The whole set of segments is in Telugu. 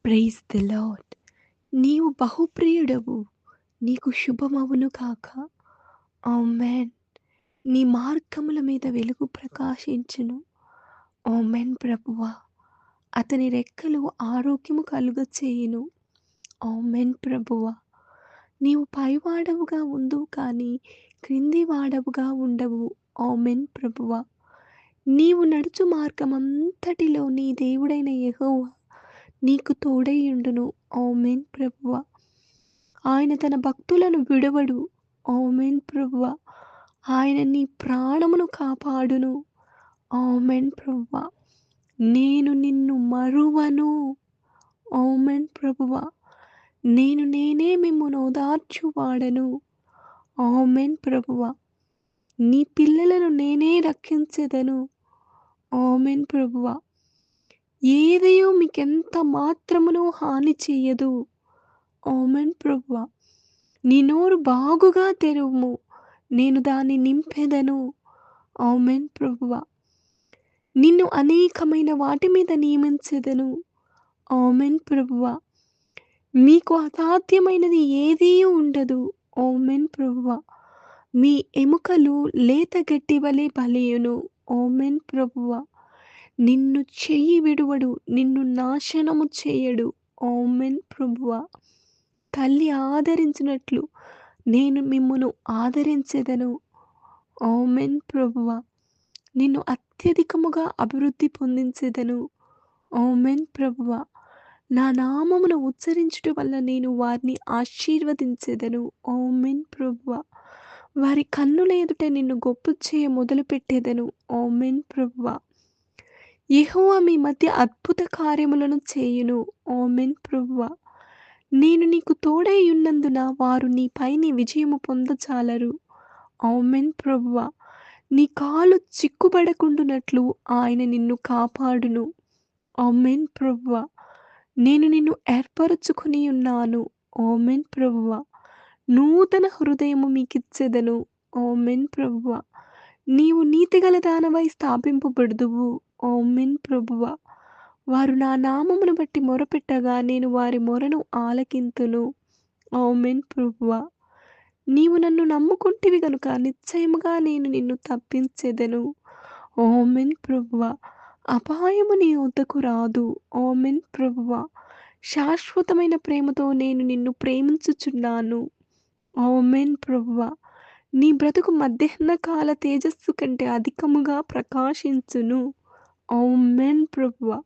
Praise the lord. నీవు బహుప్రియుడవు. నీకు శుభమవును కాక. ఆమేన్. నీ మార్గముల మీద వెలుగు ప్రకాశించును. ఆమేన్ ప్రభువా. అతని రెక్కలు ఆరోగ్యము కలుగచేయును. ఆమేన్ ప్రభువా. నీవు పైవాడవుగా ఉందువు కానీ క్రింది వాడవుగా ఉండవు. ఆమేన్ ప్రభువా. నీవు నడుచు మార్గమంతటిలో నీ దేవుడైన యెహోవా నీకు తోడైయుండును. ఆమేన్ ప్రభువా. ఆయన తన భక్తులను విడువడు. ఆమేన్ ప్రభువా. ఆయన నీ ప్రాణమును కాపాడును. ఆమేన్ ప్రభువా. నేను నిన్ను మరువను. ఆమేన్ ప్రభువా. నేనే మిమ్మును ఓదార్చువాడను. ఆమేన్ ప్రభువా. నీ పిల్లలను నేనే రక్షించెదను. ఆమేన్ ప్రభువా. ఏదియు మీకెంత మాత్రమును హాని చెయ్యదు. ఆమేన్ ప్రభువా. నీ నోరు బాగుగా తెరువుము. నేను దాన్ని నింపెదను. ఆమేన్ ప్రభువా. నిన్ను అనేకమైన వాటి మీద నియమించెదను. ఆమేన్ ప్రభువా. మీకు అసాధ్యమైనది ఏదీయూ ఉండదు. ఆమేన్ ప్రభువా. మీ ఎముకలు లేత గడ్డి వలె బలియును. ఆమేన్ ప్రభువా. నిన్ను చెయ్యి విడువడు. నిన్ను నాశనము చేయడు. ఆమేన్ ప్రభువా. తల్లి ఆదరించినట్లు నేను మిమ్మును ఆదరించెదను. ఆమేన్ ప్రభువా. నిన్ను అత్యధికముగా అభివృద్ధి పొందించెదను. ఆమేన్ ప్రభువా. నా నామమును ఉచ్చరించుట వల్ల నేను వారిని ఆశీర్వదించెదను. ఆమేన్ ప్రభువా. వారి కన్నుల ఎదుట నిన్ను గొప్ప చేయ మొదలుపెట్టెదను. ఆమేన్ ప్రభువా. యెహోవా మీ మధ్య అద్భుత కార్యములను చేయును. ఆమేన్ ప్రభువా. నేను నీకు తోడై ఉన్నందున వారు నీపైని విజయము పొందజాలరు. ఆమేన్ ప్రభువా. నీ కాలు చిక్కుబడకుండునట్లు ఆయన నిన్ను కాపాడును. ఆమేన్ ప్రభువా. నేను నిన్ను ఏర్పరచుకొని ఉన్నాను. ఆమేన్ ప్రభువా. నూతన హృదయము మీకిచ్చెదను. ఆమేన్ ప్రభువా. నీవు నీతిగల దానవై స్థాపింపబడుదువు. ఆమేన్ ప్రభువా. వారు నా నామమును బట్టి మొరపెట్టగా నేను వారి మొరను ఆలకింతును. ఆమేన్ ప్రభువా. నీవు నన్ను నమ్ముకుంటివి గనుక నిశ్చయముగా నేను నిన్ను తప్పించెదను. ఆమేన్ ప్రభువా. అపాయము నీ వద్దకు రాదు. ఆమేన్ ప్రభువా. శాశ్వతమైన ప్రేమతో నేను నిన్ను ప్రేమించుచున్నాను. ఆమేన్ ప్రభువా. నీ బ్రతుకు మధ్యాహ్న కాల తేజస్సు కంటే అధికముగా ప్రకాశించును. ఆమేన్ ప్రభువా.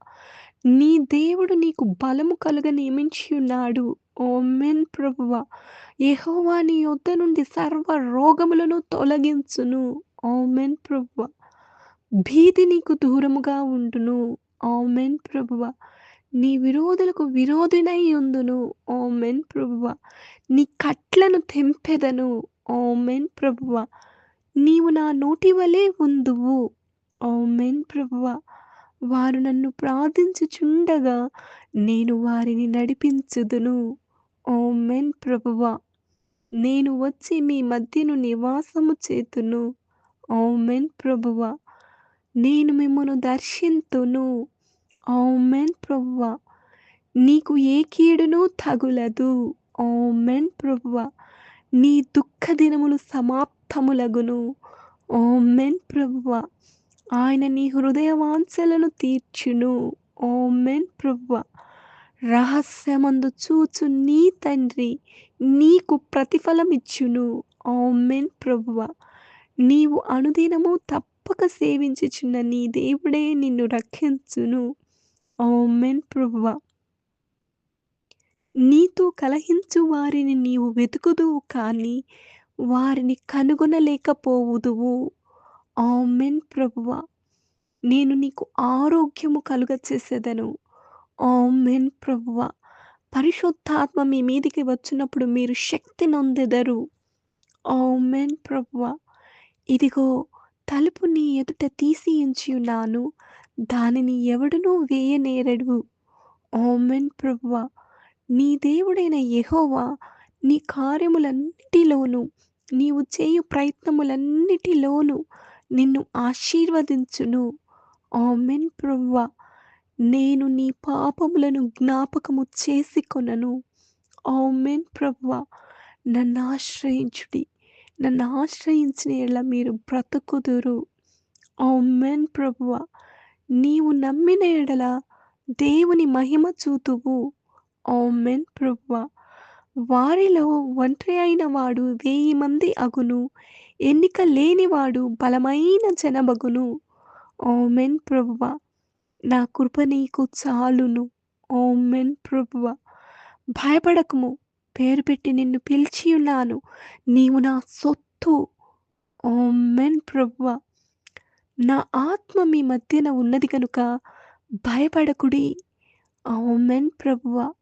నీ దేవుడు నీకు బలము కలుగ నియమించియున్నాడు. ఆమేన్ ప్రభువా. యెహోవా నీ యొద్ద నుండి సర్వ రోగములను తొలగించును. ఆమేన్ ప్రభువా. భీతి నీకు దూరముగా ఉండును. ఆమేన్ ప్రభువా. నీ విరోధులకు విరోధినై ఉందును. ఆమేన్ ప్రభువా. నీ కట్లను తెంపెదను. ఆమేన్ ప్రభువా. నీవు నా నోటి వలె ఉందువు. ఆమేన్ ప్రభువా. వారు నన్ను ప్రార్థించుచుండగా నేను వారిని నడిపించుదును. ఆమేన్ ప్రభువా. నేను వచ్చి మీ మధ్యను నివాసము చేతును. ఆమేన్ ప్రభువా. నేను మిమ్మును దర్శింతును. ఆమేన్ ప్రభువా. నీకు ఏ కీడును తగులదు. ఆమేన్ ప్రభువా. నీ దుఃఖ దినములు సమాప్తములగును. ఆమేన్ ప్రభువా. ఆయన నీ హృదయ వాంఛలను తీర్చును. ఆమేన్ ప్రభువా. రహస్యమందు చూచు నీ తండ్రి నీకు ప్రతిఫలమిచ్చును. ఆమేన్ ప్రభువా. నీవు అనుదినము తప్పక సేవించుచున్న నీ దేవుడే నిన్ను రక్షించును. ఆమేన్ ప్రభువా. నీతో కలహించు వారిని నీవు వెతుకుదువు కానీ వారిని కనుగొనలేకపోవుదువు. ఆమేన్ ప్రభువా. నేను నీకు ఆరోగ్యము కలుగచేసెదను. ఆమేన్ ప్రభువా. పరిశుద్ధాత్మ మీ మీదికి వచ్చినప్పుడు మీరు శక్తి నొందెదరు. ఆమేన్ ప్రభువా. ఇదిగో తలుపు నీ ఎదుట తీసి ఉంచియున్నాను. దానిని ఎవడునూ వేయనేరడు. ఆమేన్ ప్రభువా. నీ దేవుడైన యెహోవా నీ కార్యములన్నిటిలోనూ నీవు చేయు ప్రయత్నములన్నిటిలోనూ నిన్ను ఆశీర్వదించును. ఆమేన్ ప్రభువా. నేను నీ పాపములను జ్ఞాపకము చేసుకొనను. ఆమేన్ ప్రభువా. నన్నాశ్రయించుడి. నన్నాశ్రయించిన యెడల మీరు బ్రతుకుదురు. ఆమేన్ ప్రభువా. నీవు నమ్మిన యెడల దేవుని మహిమ చూతువు. ఆమేన్ ప్రభువా. వారిలో ఒంటరి అయిన వాడు 1000 మంది అగును. ఎన్నిక లేనివాడు బలమైన జనమగును. ఆమేన్ ప్రభువా. నా కృప నీకు చాలును. ఆమేన్ ప్రభువా. భయపడకుము. పేరు పెట్టి నిన్ను పిలిచియున్నాను. నీవు నా సొత్తు. ఆమేన్ ప్రభువా. నా ఆత్మ మీ మధ్యన ఉన్నది గనుక భయపడకుడి. ఆమేన్ ప్రభువా.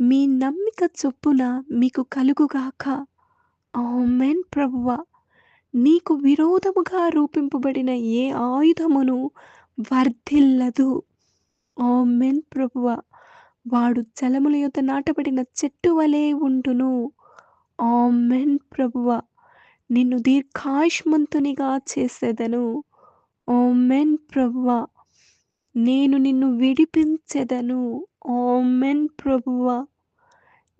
మీ నమ్మిక చొప్పున మీకు కలుగుగాక. ఆమేన్ ప్రభువా. నీకు విరోధముగా రూపింపబడిన ఏ ఆయుధమును వర్ధిల్లదు. ఆమేన్ ప్రభువా. వాడు జలముల యొద్ద నాటబడిన చెట్టు వలె ఉండును. ఆమేన్ ప్రభువా. నిన్ను దీర్ఘాయుష్మంతునిగా చేసేదను. ఆమేన్ ప్రభువా. నేను నిన్ను విడిపించెదను. ఆమేన్ ప్రభువా.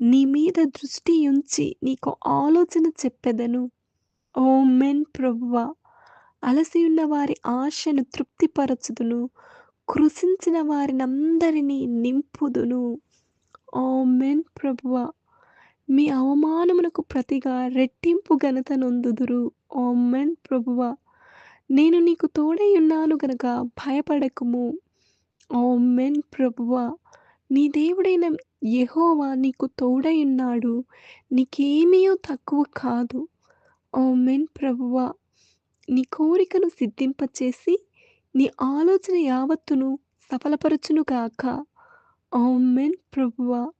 నీ మీద దృష్టి ఉంచి నీకు ఆలోచన చెప్పెదను. ఆమేన్ ప్రభువా. అలసియున్న వారి ఆశను తృప్తిపరచుదును. కృశించిన వారినందరినీ నింపుదును. ఆమేన్ ప్రభువా. మీ అవమానమునకు ప్రతిగా రెట్టింపు ఘనత నొందుదురు. ఆమేన్ ప్రభువా. నేను నీకు తోడై ఉన్నాను గనక భయపడకుము. ఆమేన్ ప్రభువా. నీ దేవుడైన యెహోవా నీకు తోడై ఉన్నాడు. నీకేమీయో తక్కువ కాదు. ఆమేన్ ప్రభువా. నీ కోరికను సిద్ధింపచేసి నీ ఆలోచన యావత్తును సఫలపరచును గాక. ఆమేన్ ప్రభువా.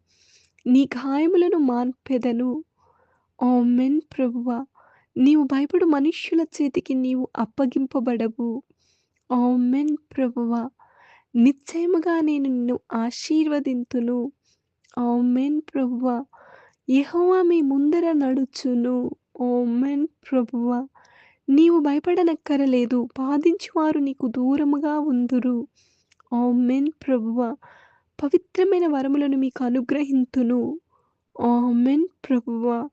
నీ గాయములను మాన్పెదను. ఆమేన్ ప్రభువా. నీవు భయపడు మనుష్యుల చేతికి నీవు అప్పగింపబడవు. ఆమేన్ ప్రభువా. నిశ్చయముగా నేను నిన్ను ఆశీర్వదింతును. ఆమేన్ ప్రభువా. యెహోవా మీ ముందర నడుచును. ఆమేన్ ప్రభువా. నీవు భయపడనక్కరలేదు. బాధించువారు నీకు దూరముగా ఉందురు. ఆమేన్ ప్రభువా. పవిత్రమైన వరములను మీకు అనుగ్రహింతును. ఆమేన్ ప్రభువా.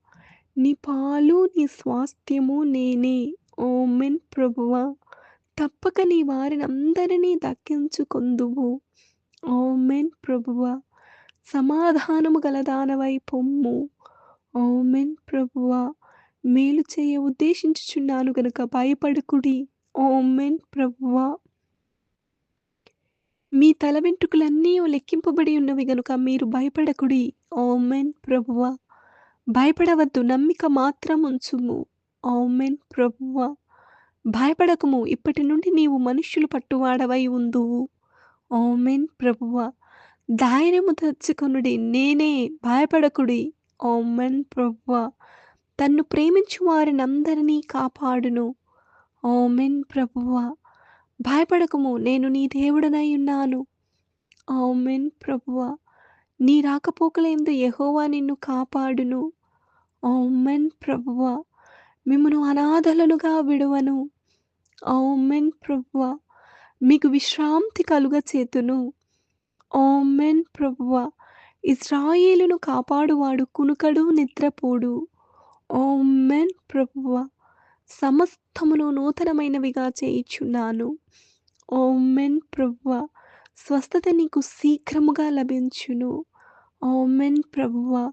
నీ పాలు నీ స్వాస్థ్యము నేనే. ఆమేన్ ప్రభువా. తప్పక నీ వారినందరినీ దక్కించుకొందువు. ఆమేన్ ప్రభువా. సమాధానము గలదానవై పొమ్ము. ఆమేన్ ప్రభువా. మేలు చేయ ఉద్దేశించుచున్నాను గనుక భయపడకుడి. ఆమేన్ ప్రభువా. మీ తల వెంట్రుకలన్నీ లెక్కింపబడి ఉన్నవి గనుక మీరు భయపడకుడి. ఆమేన్ ప్రభువా. భయపడవద్దు, నమ్మిక మాత్రం ఉంచుము. ఆమేన్ ప్రభువా. భయపడకుము, ఇప్పటి నుండి నీవు మనుష్యులు పట్టువాడవై ఉందువు. ఆమేన్ ప్రభువా. ధైర్యము తెచ్చుకొనుడి, నేనే, భయపడకుడి. ఆమేన్ ప్రభువా. తన్ను ప్రేమించు వారినందరినీ కాపాడును. ఆమేన్ ప్రభువా. భయపడకుము, నేను నీ దేవుడనై ఉన్నాను. ఆమేన్ ప్రభువా. నీ రాకపోకలయందు యెహోవా నిన్ను కాపాడును. ఆమేన్ ప్రభువా. మిమ్మును అనాథలనుగా విడువను. ఆమేన్ ప్రభువా. మీకు విశ్రాంతి కలుగచేతును. ఆమేన్ ప్రభువా. ఇశ్రాయేలును కాపాడువాడు కునుకడు, నిద్రపోడు. ఆమేన్ ప్రభువా. సమస్తమును నూతనమైనవిగా చేయుచున్నాను. ఆమేన్ ప్రభువా. స్వస్థత నీకు శీఘ్రముగా లభించును. ఆమేన్ ప్రభువా.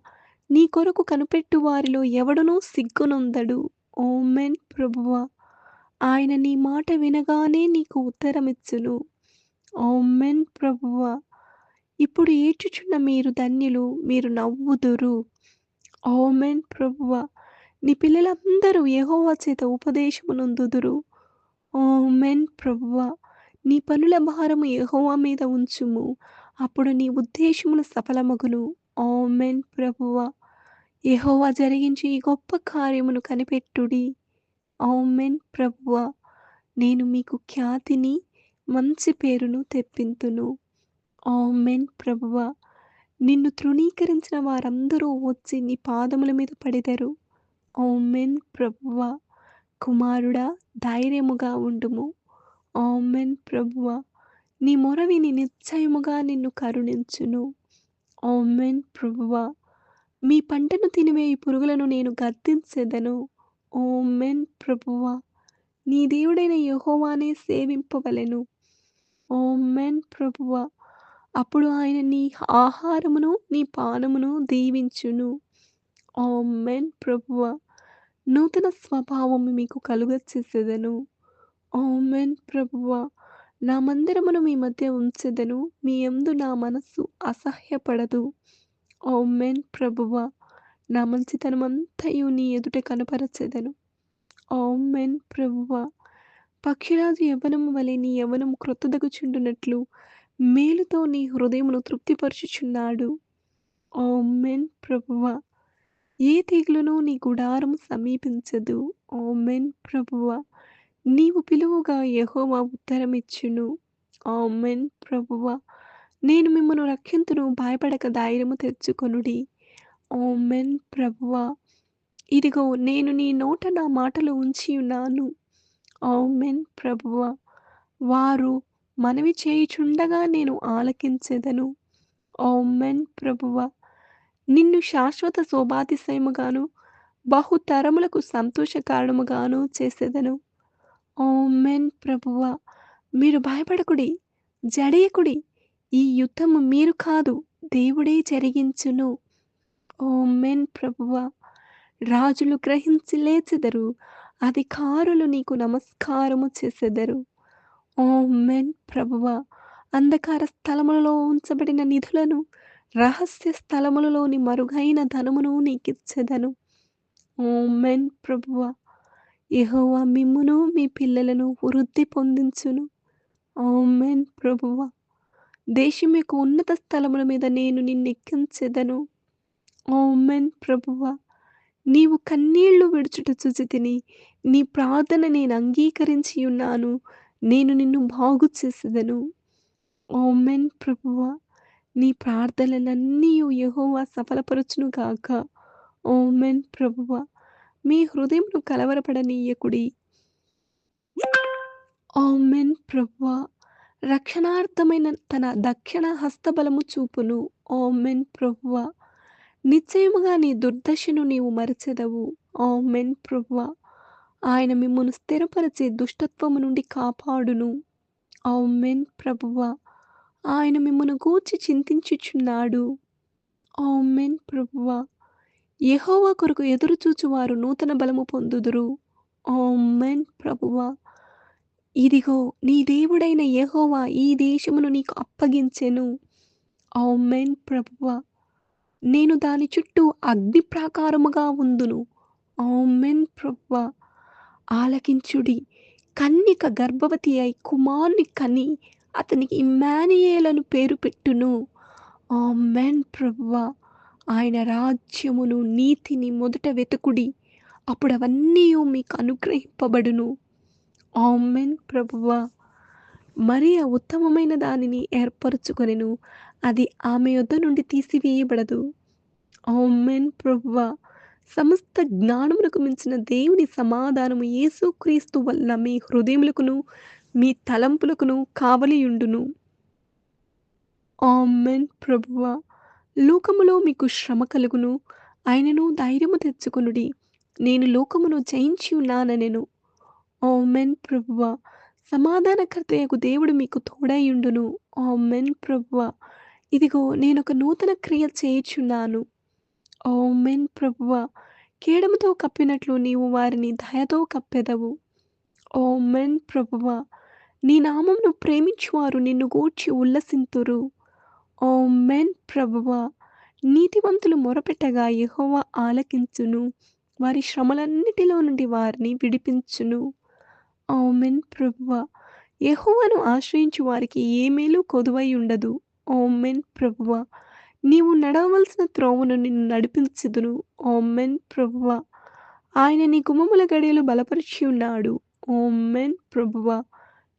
నీ కొరకు కనిపెట్టు వారిలో ఎవడునూ సిగ్గునొందడు. ఆమేన్ ప్రభువా. ఆయన నీ మాట వినగానే నీకు ఉత్తరమిచ్చును. ఆమేన్ ప్రభువా. ఇప్పుడు ఏడ్చుచున్న మీరు ధన్యులు, మీరు నవ్వుదురు. ఆమేన్ ప్రభువా. నీ పిల్లలందరూ యెహోవా చేత ఉపదేశము నొందుదురు. ఆమేన్ ప్రభువా. నీ పనుల భారము యెహోవా మీద ఉంచుము. అప్పుడు నీ ఉద్దేశములు సఫలమగును. ఆమేన్ ప్రభువా. యెహోవా జరిగించు ఈ గొప్ప కార్యమును కనిపెట్టుడి. ఆమేన్ ప్రభువా. నేను మీకు ఖ్యాతిని, మంచి పేరును తెప్పింతును. ఆమేన్ ప్రభువా. నిన్ను తృణీకరించిన వారందరూ వచ్చి నీ పాదముల మీద పడెదరు. ఆమేన్ ప్రభువా. కుమారుడా, ధైర్యముగా ఉండుము. ఆమేన్ ప్రభువా. నీ మొర విని నిశ్చయముగా నిన్ను కరుణించును. ఆమేన్ ప్రభువా. మీ పంటను తినివేయు పురుగులను నేను గద్దించెదను. ఆమేన్ ప్రభువా. నీ దేవుడైన యెహోవానే సేవింపవలెను. ఆమేన్ ప్రభువా. అప్పుడు ఆయన నీ ఆహారమును, నీ పానమును దీవించును. ఆమేన్ ప్రభువా. నూతన స్వభావము మీకు కలుగచేసెదను. ఆమేన్ ప్రభువా. నా మందిరమును మీ మధ్య ఉంచెదను. మీ యందు నా మనస్సు అసహ్యపడదు. ఆమేన్ ప్రభువా. నా మంచితనమంతయు నీ ఎదుట కనపరచెదను. ఆమేన్ ప్రభువా. పక్షిరాజు యవ్వనము వలె నీ యవ్వనము క్రొత్తదగుచుండునట్లు మేలుతో నీ హృదయమును తృప్తిపరచుచున్నాడు. ఆమేన్ ప్రభువా. ఏ తెగులును నీ గుడారము సమీపించదు. ఆమేన్ ప్రభువా. నీవు పిలువగా యెహోవా ఉత్తరమిచ్చును. ఆమేన్ ప్రభువా. నేను మిమ్మును రక్షింతును, భయపడక ధైర్యము తెచ్చుకొనుడి. ఆమేన్ ప్రభువా. ఇదిగో నేను నీ నోట నా మాటలు ఉంచియున్నాను. ఆమేన్ ప్రభువా. వారు మనవి చేయుచుండగా నేను ఆలకించెదను. ఆమేన్ ప్రభువా. నిన్ను శాశ్వత శోభాతిశయముగాను, బహుతరములకు సంతోష కారణముగాను చేసెదను. ఆమేన్ ప్రభువా. మీరు భయపడకుడి, జడియకుడి. ఈ యుద్ధము మీరు కాదు, దేవుడే జరిగించును. ఆమేన్ ప్రభువా. రాజులు గ్రహించి లేచెదరు. అధికారులు నీకు నమస్కారము చేసెదరు. ఆమేన్ ప్రభువా. అంధకార స్థలములలో ఉంచబడిన నిధులను, రహస్య స్థలములలోని మరుగైన ధనమును నీకిచ్చెదను. ఆమేన్ ప్రభువా. యెహోవా మిమ్మును, మీ పిల్లలను వృద్ధి పొందించును. ఆమేన్ ప్రభువా. దేశం యొక్క ఉన్నత స్థలముల మీద నేను నిన్నెక్కించెదను. ఆమేన్ ప్రభువా. నీవు కన్నీళ్లు విడుచుట చూచితిని. నీ ప్రార్థన నేను అంగీకరించియున్నాను. నేను నిన్ను బాగు చేసెదను. ఆమేన్ ప్రభువా. నీ ప్రార్థనలన్నీయు యెహోవా సఫలపరచును గాక. ఆమేన్ ప్రభువా. మీ హృదయమును కలవరపడనీయకుడి. ఆమేన్ ప్రభువా. రక్షణార్థమైన తన దక్షిణ హస్తబలము చూపును. ఆమేన్ ప్రభువా. నిశ్చయముగా నీ దుర్దశను నీవు మరచెదవు. ఆమేన్ ప్రభువా. ఆయన మిమ్మును స్థిరపరచి దుష్టత్వము నుండి కాపాడును. ఆమేన్ ప్రభువా. ఆయన మిమ్మును గూర్చి చింతించుచున్నాడు. ఆమేన్ ప్రభువా. యెహోవా కొరకు ఎదురుచూచువారు నూతన బలము పొందుదురు. ఆమేన్ ప్రభువా. ఇదిగో నీ దేవుడైన యెహోవా ఈ దేశమును నీకు అప్పగించెను. ఆమేన్ ప్రభువా. నేను దాని చుట్టూ అగ్ని ప్రాకారముగా ఉందును. ఆమేన్ ప్రభువా. ఆలకించుడి. కన్యక గర్భవతి అయి కుమారుని కని అతనికి ఇమ్మానుయేలని పేరు పెట్టును. ఆమేన్ ప్రభువా. ఆయన రాజ్యమును, నీతిని మొదట వెతుకుడి. అప్పుడవన్నీయు మీకు అనుగ్రహింపబడును. ఆమేన్ ప్రభువా. మరియ ఉత్తమమైన దానిని ఏర్పరచుకొనెను. అది ఆమె యొద్ద నుండి తీసివేయబడదు. ఆమేన్ ప్రభువా. సమస్త జ్ఞానమునకు మించిన దేవుని సమాధానము యేసుక్రీస్తు వలన మీ హృదయములకును, మీ తలంపులకును కావలియుండును. ఆమేన్ ప్రభువా. లోకములో మీకు శ్రమ కలుగును. అయినను ధైర్యము తెచ్చుకొనుడి. నేను లోకమును జయించి ఉన్నాననెను. ఆమేన్ ప్రభువా. సమాధానకర్తయగు దేవుడు మీకు తోడైయుండును. ఆమేన్ ప్రభువా. ఇదిగో నేనొక నూతన క్రియ చేయుచున్నాను. ఆమేన్ ప్రభువా. కేడముతో కప్పినట్లు నీవు వారిని దయతో కప్పెదవు. ఆమేన్ ప్రభువా. నీ నామమును ప్రేమించువారు నిన్ను గూర్చి ఉల్లసింతురు. ఆమేన్ ప్రభువా. నీతిమంతులు మొరపెట్టగా యెహోవా ఆలకించును. వారి శ్రమలన్నిటిలో నుండి వారిని విడిపించును. ఆమేన్ ప్రభువా. యెహోవాను ఆశ్రయించు వారికి ఏ మేలు కొదువై ఉండదు. ఆమేన్ ప్రభువా. నీవు నడవవలసిన త్రోవను నిన్ను నడిపించుదును. ఆమేన్ ప్రభువా. ఆయన నీ గుమ్మముల గడియలు బలపరిచి ఉన్నాడు. ఆమేన్ ప్రభువా.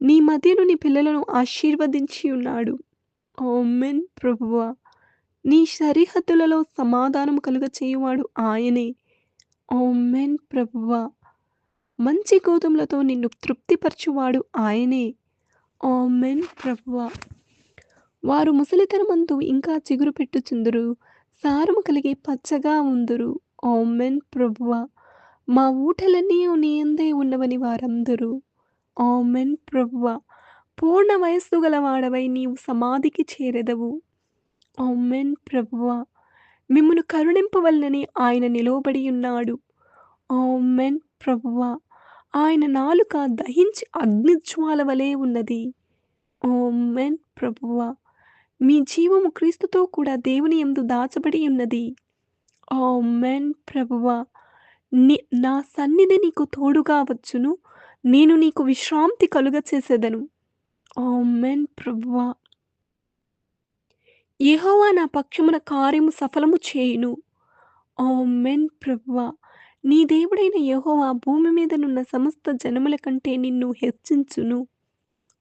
నీ మధ్యను నీ పిల్లలను ఆశీర్వదించి ఉన్నాడు. ఆమేన్ ప్రభువా. నీ సరిహద్దులలో సమాధానము కలుగచేయువాడు ఆయనే. ఆమేన్ ప్రభువా. మంచి గోధుమలతో నిన్ను తృప్తిపరచువాడు ఆయనే. ఆమేన్ ప్రభువా. వారు ముసలితనమందు ఇంకా చిగురు పెట్టుచుందురు. సారము కలిగి పచ్చగా ఉందురు. ఆమేన్ ప్రభువా. మా ఊటలన్నీయు నీ యందే ఉన్నవని వారందురు. ఆమేన్ ప్రభువా. పూర్ణ వయస్సు గలవాడవై నీవు సమాధికి చేరెదవు. ఆమేన్ ప్రభువా. మిమ్మును కరుణింపవలెనని ఆయన నిలువబడియున్నాడు. ఆమేన్ ప్రభువా. ఆయన నాలుక దహించి అగ్నిజ్వాల వలె ఉన్నది. ఆమేన్ ప్రభువా. మీ జీవము క్రీస్తుతో కూడా దేవుని యందు దాచబడి ఉన్నది. ఆమేన్ ప్రభువా. ని నా సన్నిధి నీకు తోడుగా వచ్చును. నేను నీకు విశ్రాంతి కలుగచేసెదను. ఆమేన్ ప్రభువా. యెహోవా నా పక్షమున కార్యము సఫలము చేయును. ఆమేన్ ప్రభువా. నీ దేవుడైన యెహోవా భూమి మీదనున్న సమస్త జనముల కంటే నిన్ను హెచ్చించును.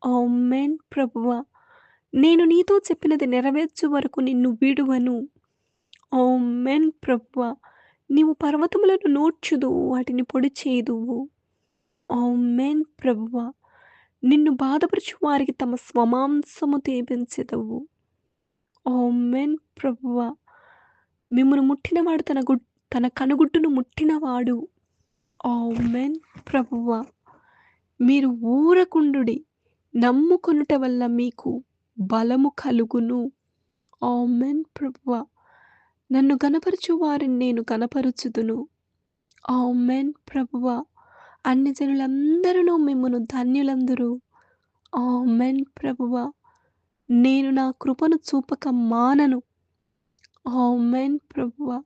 ఆమేన్ ప్రభువా. నేను నీతో చెప్పినది నెరవేర్చు వరకు నిన్ను విడువను. ఆమేన్ ప్రభువా. నీవు పర్వతములను నూర్చుదువు, వాటిని పొడి చేయుదువు. ఆమేన్ ప్రభువా. నిన్ను బాధపరచు వారికి తమ స్వమాంసము తెపించెదవు. ఆమేన్ ప్రభువా. మిమ్మును ముట్టినవాడు తన కనుగుడ్డును ముట్టినవాడు. ఆమేన్ ప్రభువా. మీరు ఊరకుండుడి. నమ్ముకొనుట వల్ల మీకు బలము కలుగును. ఆమేన్ ప్రభువా. నన్ను గనపరచు వారిని నేను గనపరుచుదును. ఆమేన్ ప్రభువా. అన్ని జనులందరును మిమ్మును ధన్యులందురు. ఆమేన్ ప్రభువా. నేను నా కృపను చూపక మానను. ఆమేన్ ప్రభువా.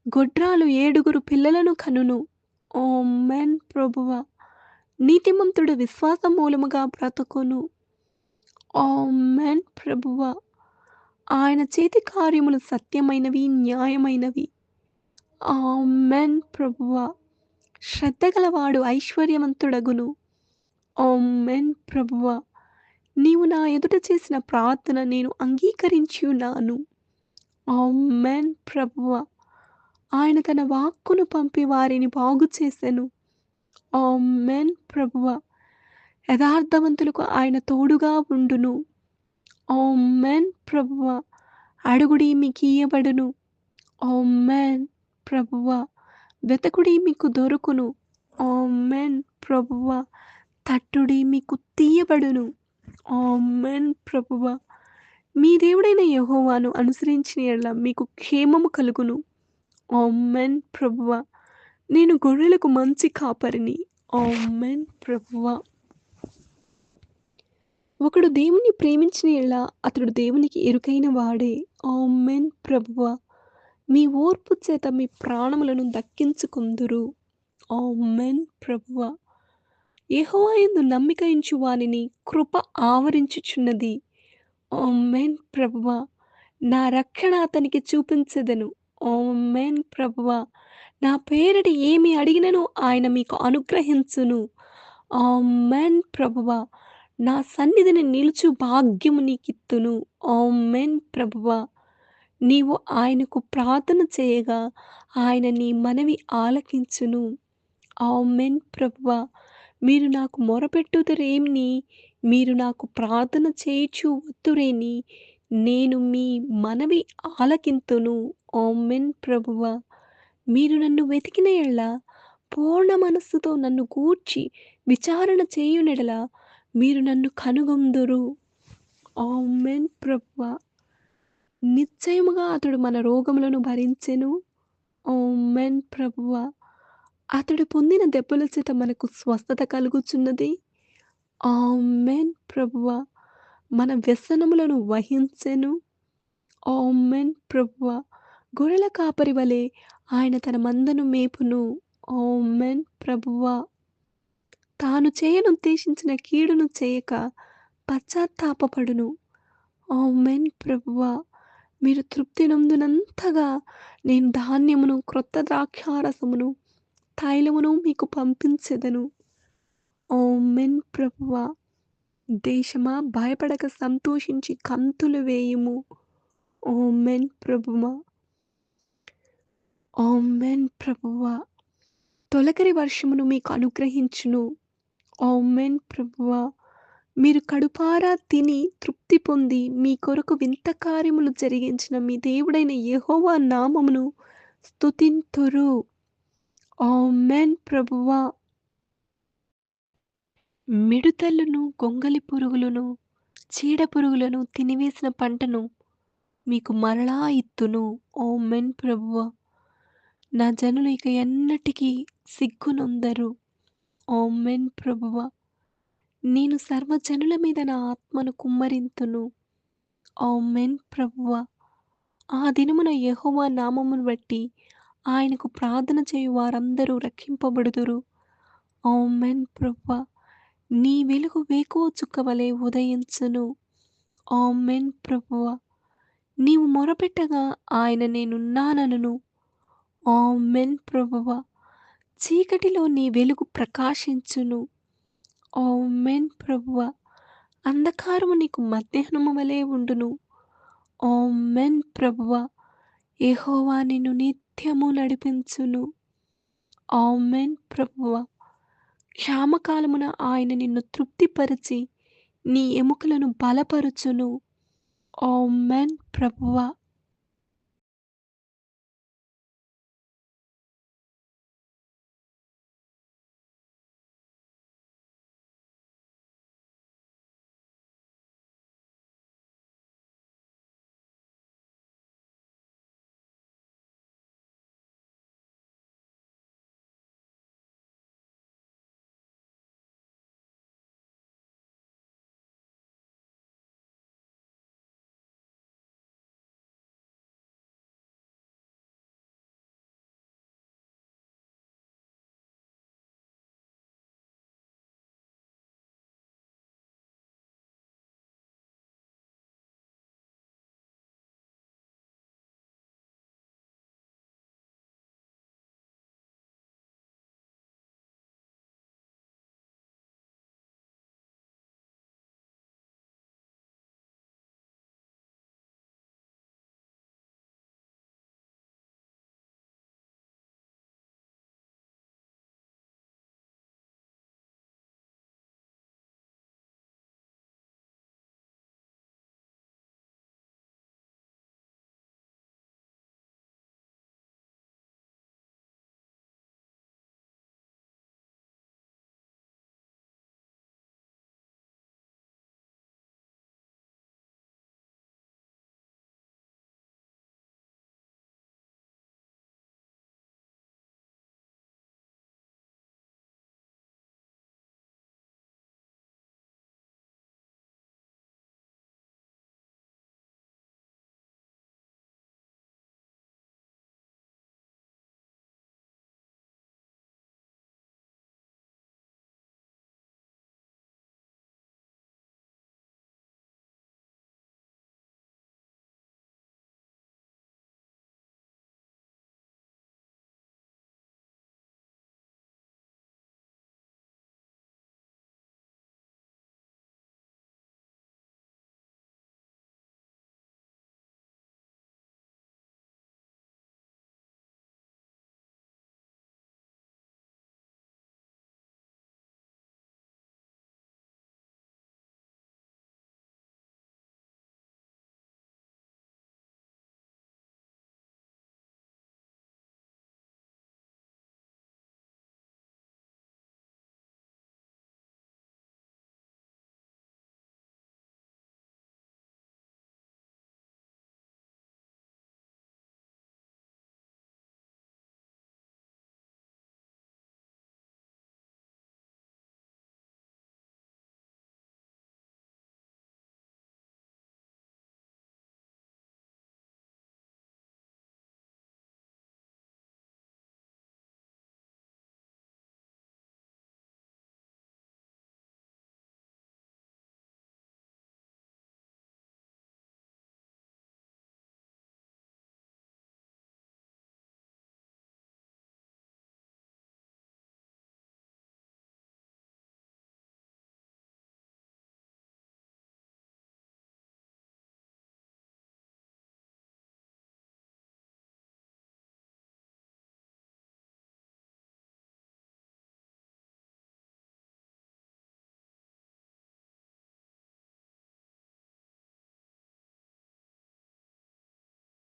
గొడ్రాలు 7 పిల్లలను కనును. ఆమేన్ ప్రభువా. నీతిమంతుడు విశ్వాసం మూలముగా బ్రతుకును. ఆమేన్ ప్రభువా. ఆయన చేతి కార్యములు సత్యమైనవి, న్యాయమైనవి. ఆమేన్ ప్రభువా. శ్రద్ధ గలవాడు ఐశ్వర్యవంతుడగును. ఆమేన్ ప్రభువా. నీవు నా ఎదుట చేసిన ప్రార్థన నేను అంగీకరించున్నాను. ఆమేన్ ప్రభువా. ఆయన తన వాక్కును పంపి వారిని బాగు చేసెను. ఆమేన్ ప్రభువా. యథార్థవంతులకు ఆయన తోడుగా ఉండును. ఆమేన్ ప్రభువా. అడుగుడి మీకియ్యబడును. ఆమేన్ ప్రభువా. వెతకుడి మీకు దొరుకును. ఆమేన్ ప్రభువా. తట్టుడి మీకు తీయబడును. ఆమేన్ ప్రభువా. మీ దేవుడైన యెహోవాను అనుసరించిన యెడల మీకు క్షేమము కలుగును. ఆమేన్ ప్రభువా. నేను గొర్రెలకు మంచి కాపరిని. ఆమేన్ ప్రభువా. ఒకడు దేవుని ప్రేమించిన యెడల అతడు దేవునికి ఎరుకైన వాడే. ఆమేన్ ప్రభువా. మీ ఓర్పు చేత మీ ప్రాణములను దక్కించుకొందురు. ఆమేన్ ప్రభువా. యెహోవా యందు నమ్మిక ఉంచు వానిని కృప ఆవరించుచున్నది. ఆమేన్ ప్రభువా. నా రక్షణ అతనికి చూపించెదను. ఆమేన్ ప్రభువా. నా పేరిట ఏమి అడిగినను ఆయన మీకు అనుగ్రహించును. ఆమేన్ ప్రభువా. నా సన్నిధిని నిలుచు భాగ్యము నీకిత్తును. ఆమేన్ ప్రభువా. నీవు ఆయనకు ప్రార్థన చేయగా ఆయన నీ మనవి ఆలకించును. ఆమేన్ ప్రభువా. మీరు నాకు మొరపెట్టుదురేని, మీరు నాకు ప్రార్థన చేయుచు వత్తురేని, నేను మీ మనవి ఆలకింతును. ఆమేన్ ప్రభువా. మీరు నన్ను వెతికిన యెడల పూర్ణ మనస్సుతో నన్ను గూర్చి విచారణ చేయునెడల మీరు నన్ను కనుగొందురు. ఆమేన్ ప్రభువా. నిశ్చయముగా అతడు మన రోగములను భరించెను. ఆమేన్ ప్రభువా. అతడు పొందిన దెబ్బల చేత మనకు స్వస్థత కలుగుచున్నది. ఆమేన్ ప్రభువా. మన వ్యసనములను వహించెను. ఆమేన్ ప్రభువా. గొర్రెల కాపరి వలె ఆయన తన మందను మేపును. ఆమేన్ ప్రభువా. తాను చేయనుద్దేశించిన కీడును చేయక పశ్చాత్తాపపడును. ఆమేన్ ప్రభువా. మీరు తృప్తి నొందునంతగా నేను ధాన్యమును, క్రొత్త ద్రాక్షారసమును, తైలమును మీకు పంపించెదను. ఆమేన్ ప్రభువా. దేశమా భయపడక సంతోషించి కంతులు వేయుము. ఆమేన్ ప్రభువా. ఆమేన్ ప్రభువా. తొలకరి వర్షమును మీకు అనుగ్రహించును. ఆమేన్ ప్రభువా. మీరు కడుపారా తిని తృప్తి పొంది మీ కొరకు వింత కార్యములు జరిగించిన మీ దేవుడైన యెహోవా నామమును స్తుతింతురు. ఆమేన్ ప్రభువా. మిడుతలను, గొంగళి పురుగులను, చీడ పురుగులను తినివేసిన పంటను మీకు మరలా ఇత్తును. ఆమేన్ ప్రభువా. నా జనులు ఇక ఎన్నటికీ సిగ్గునొందరు. ఆమేన్ ప్రభువా. నేను సర్వజనుల మీద నా ఆత్మను కుమ్మరింతును. ఆమేన్ ప్రభువా. ఆ దినమున యెహోవా నామమును బట్టి ఆయనకు ప్రార్థన చేయు వారందరూ రక్షింపబడుదురు. ఆమేన్ ప్రభువా. నీ వెలుగు వేకువ చుక్క వలె ఉదయించును. ఆమేన్ ప్రభువా. నీవు మొరపెట్టగా ఆయన నేనున్నాననును. ఆమేన్ ప్రభువా. చీకటిలో నీ వెలుగు ప్రకాశించును. ఆమేన్ ప్రభువా. అంధకారము నీకు మధ్యాహ్నము వలె ఉండును. ఆమేన్ ప్రభువా. యెహోవా నిన్ను నిత్యము నడిపించును. ఆమేన్ ప్రభువా. క్షామకాలమున ఆయన నిన్ను తృప్తిపరచి నీ ఎముకలను బలపరుచును. ఆమేన్ ప్రభువా.